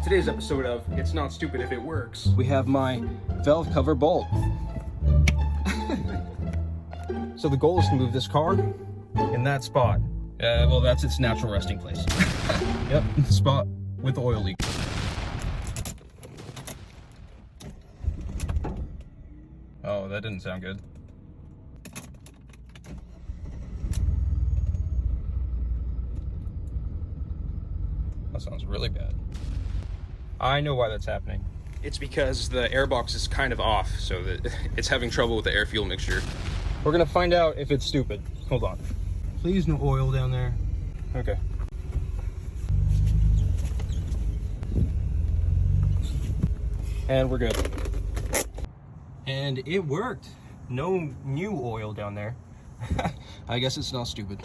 today's episode of It's Not Stupid If It Works. We have my valve cover bolt. So the goal is to move this car in that spot. Well, that's its natural resting place. Yep, the spot with the oil leak. Oh, that didn't sound good. That sounds really bad. I know why that's happening. It's because the airbox is kind of off, so that it's having trouble with the air-fuel mixture. We're gonna find out if it's stupid. Hold on. Please, no oil down there. Okay. And we're good. And it worked. No new oil down there. I guess it's not stupid.